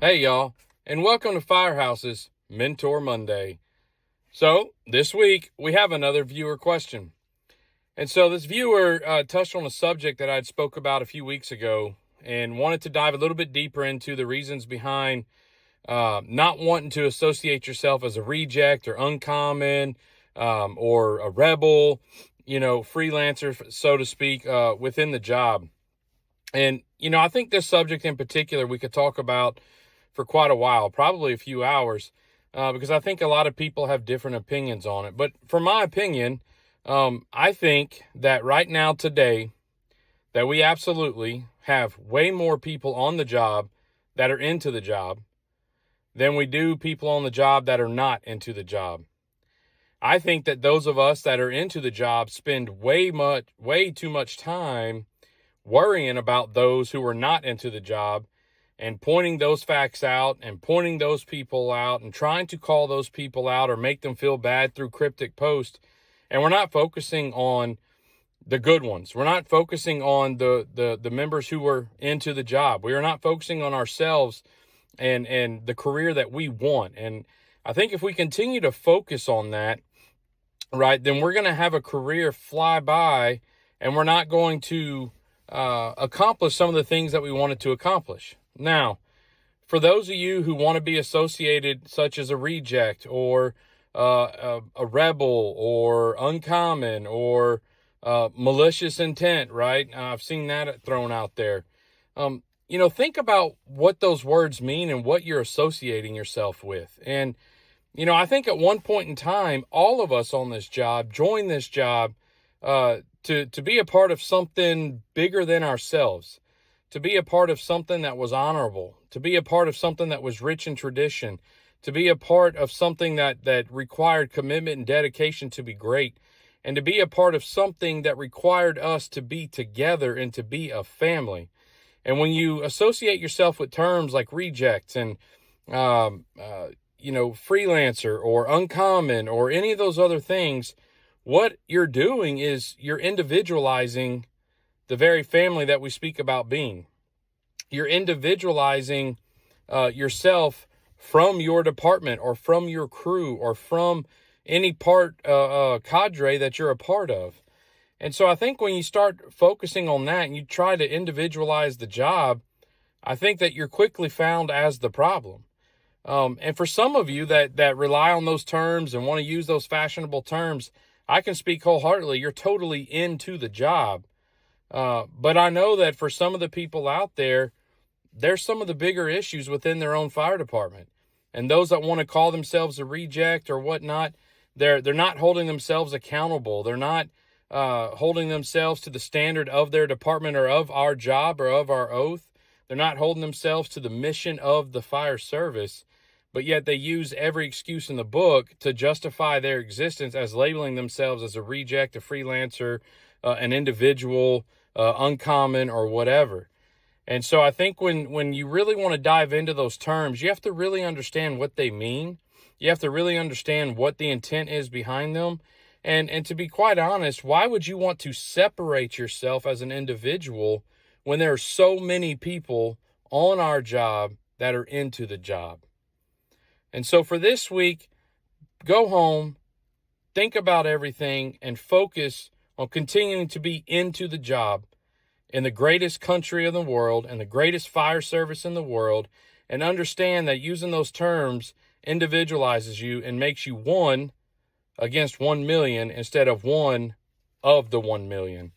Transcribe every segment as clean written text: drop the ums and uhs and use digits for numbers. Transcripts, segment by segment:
Hey y'all, and welcome to Firehouse's Mentor Monday. So this week we have another viewer question. And so this viewer touched on a subject that I'd spoke about a few weeks ago and wanted to dive a little bit deeper into the reasons behind not wanting to associate yourself as a reject or uncommon or a rebel, freelancer, so to speak, within the job. And, I think this subject in particular we could talk about for quite a while, probably a few hours, because I think a lot of people have different opinions on it. But for my opinion, I think that right now, today, that we absolutely have way more people on the job that are into the job than we do people on the job that are not into the job. I think that those of us that are into the job spend way too much time worrying about those who are not into the job and pointing those facts out and pointing those people out and trying to call those people out or make them feel bad through cryptic posts. And we're not focusing on the good ones. We're not focusing on the members who are into the job. We are not focusing on ourselves and the career that we want. And I think if we continue to focus on that, right, then we're going to have a career fly by and we're not going to accomplish some of the things that we wanted to accomplish. Now, for those of you who want to be associated such as a reject or a rebel or uncommon or malicious intent, right? I've seen that thrown out there. Think about what those words mean and what you're associating yourself with. And, I think at one point in time, all of us on this job joined this job to be a part of something bigger than ourselves, to be a part of something that was honorable, to be a part of something that was rich in tradition, to be a part of something that required commitment and dedication to be great, and to be a part of something that required us to be together and to be a family. And when you associate yourself with terms like rejects and, freelancer or uncommon or any of those other things, what you're doing is you're individualizing the very family that we speak about being. You're individualizing yourself from your department or from your crew or from any cadre that you're a part of. And so I think when you start focusing on that and you try to individualize the job, I think that you're quickly found as the problem. And for some of you that rely on those terms and want to use those fashionable terms, I can speak wholeheartedly. You're totally into the job. But I know that for some of the people out there, there's some of the bigger issues within their own fire department. And those that want to call themselves a reject or whatnot, they're not holding themselves accountable. They're not holding themselves to the standard of their department or of our job or of our oath. They're not holding themselves to the mission of the fire service. But yet they use every excuse in the book to justify their existence as labeling themselves as a reject, a freelancer, an individual, uncommon, or whatever. And so I think when you really want to dive into those terms, you have to really understand what they mean. You have to really understand what the intent is behind them. And to be quite honest, why would you want to separate yourself as an individual when there are so many people on our job that are into the job? And so for this week, go home, think about everything, and focus on continuing to be into the job in the greatest country in the world and the greatest fire service in the world, and understand that using those terms individualizes you and makes you one against 1 million instead of one of the 1 million.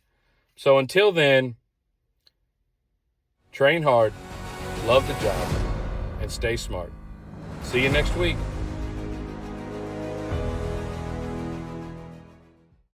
So until then, train hard, love the job, and stay smart. See you next week.